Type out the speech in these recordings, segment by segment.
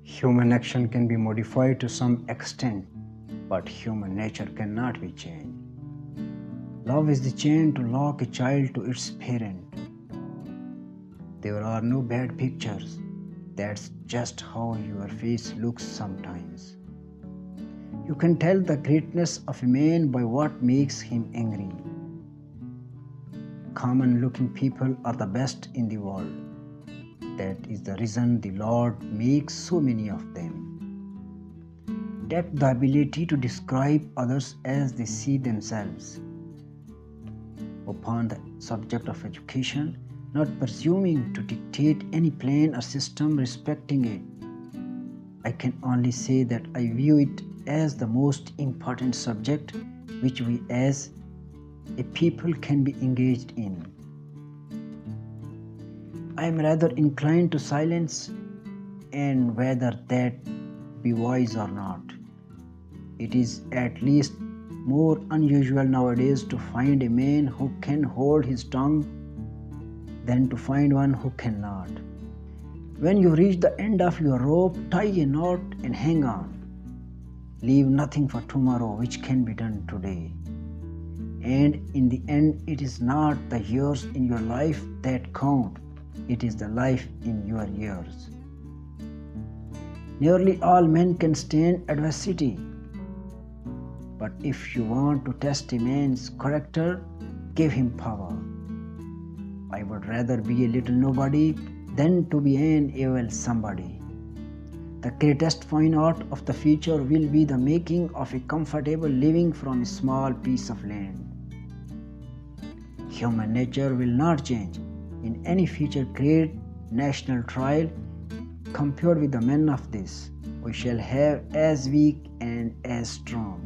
Human action can be modified to some extent, but human nature cannot be changed. Love is the chain to lock a child to its parent. There are no bad pictures. That's just how your face looks sometimes. You can tell the greatness of a man by what makes him angry. Common looking people are the best in the world. That is the reason the Lord makes so many of them. That the ability to describe others as they see themselves. Upon the subject of education, not presuming to dictate any plan or system respecting it, I can only say that I view it as the most important subject which we as a people can be engaged in. I am rather inclined to silence, and whether that be wise or not, it is at least more unusual nowadays to find a man who can hold his tongue than to find one who cannot. When you reach the end of your rope, tie a knot and hang on. Leave nothing for tomorrow which can be done today. And in the end, it is not the years in your life that count. It is the life in your years. Nearly all men can stand adversity. But if you want to test a man's character, give him power. I would rather be a little nobody than to be an evil somebody. The greatest fine art of the future will be the making of a comfortable living from a small piece of land. Human nature will not change in any future great national trial compared with the men of this. We shall have as weak and as strong,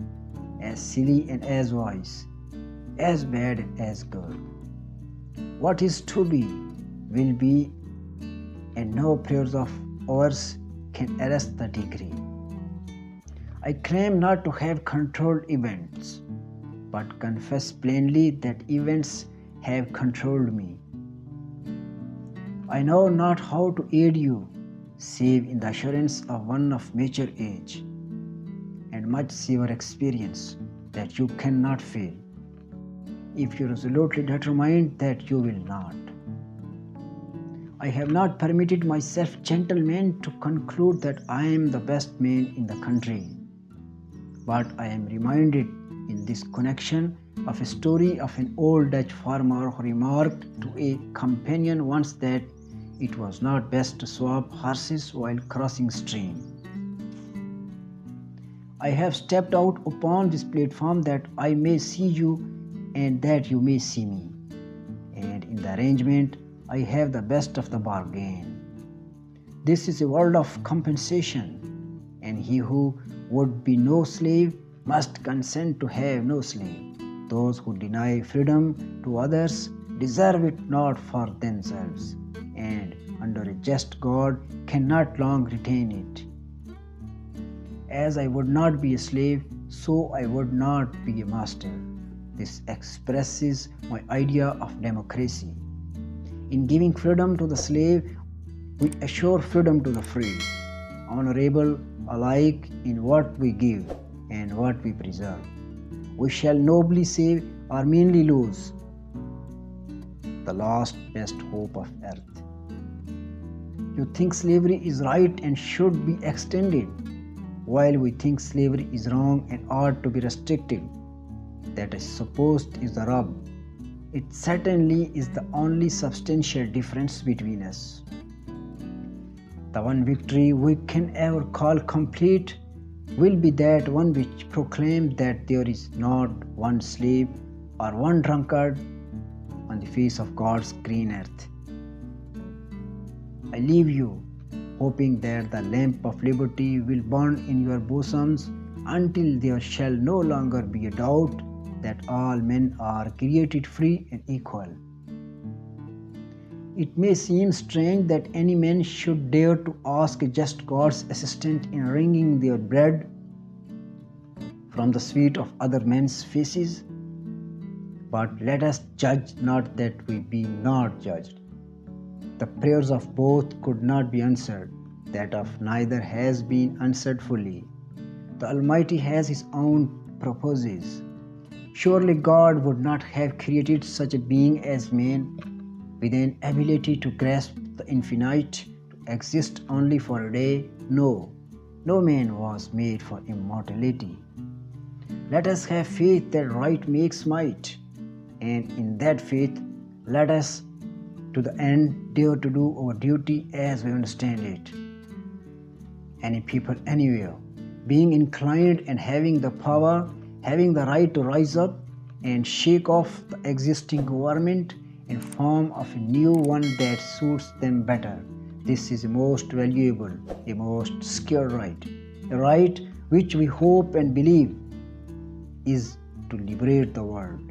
as silly and as wise, as bad and as good. What is to be will be, and no prayers of ours can arrest the degree. I claim not to have controlled events, but confess plainly that events have controlled me. I know not how to aid you, save in the assurance of one of mature age, and much severe experience that you cannot fail, if you resolutely determined that you will not. I have not permitted myself, gentlemen, to conclude that I am the best man in the country, but I am reminded in this connection of a story of an old Dutch farmer who remarked to a companion once that it was not best to swap horses while crossing stream. I have stepped out upon this platform that I may see you and that you may see me, and in the arrangement I have the best of the bargain. This is a world of compensation, and he who would be no slave must consent to have no slave. Those who deny freedom to others deserve it not for themselves, and under a just God cannot long retain it. As I would not be a slave, so I would not be a master. This expresses my idea of democracy. In giving freedom to the slave, we assure freedom to the free, honorable alike in what we give and what we preserve. We shall nobly save or meanly lose, the last best hope of earth. You think slavery is right and should be extended, while we think slavery is wrong and ought to be restricted. That I suppose is the rub. It certainly is the only substantial difference between us. The one victory we can ever call complete will be that one which proclaims that there is not one slave or one drunkard on the face of God's green earth. I leave you, hoping that the lamp of liberty will burn in your bosoms until there shall no longer be a doubt that all men are created free and equal. It may seem strange that any man should dare to ask a just God's assistance in wringing their bread from the sweat of other men's faces, but let us judge not that we be not judged. The prayers of both could not be answered, that of neither has been answered fully. The Almighty has His own purposes. Surely God would not have created such a being as man, with an ability to grasp the infinite, to exist only for a day. No, no man was made for immortality. Let us have faith that right makes might, and in that faith, let us to the end dare to do our duty as we understand it. Any people anywhere, being inclined and having the power, having the right to rise up and shake off the existing government in form of a new one that suits them better. This is a most valuable, a most scared right, a right which we hope and believe is to liberate the world.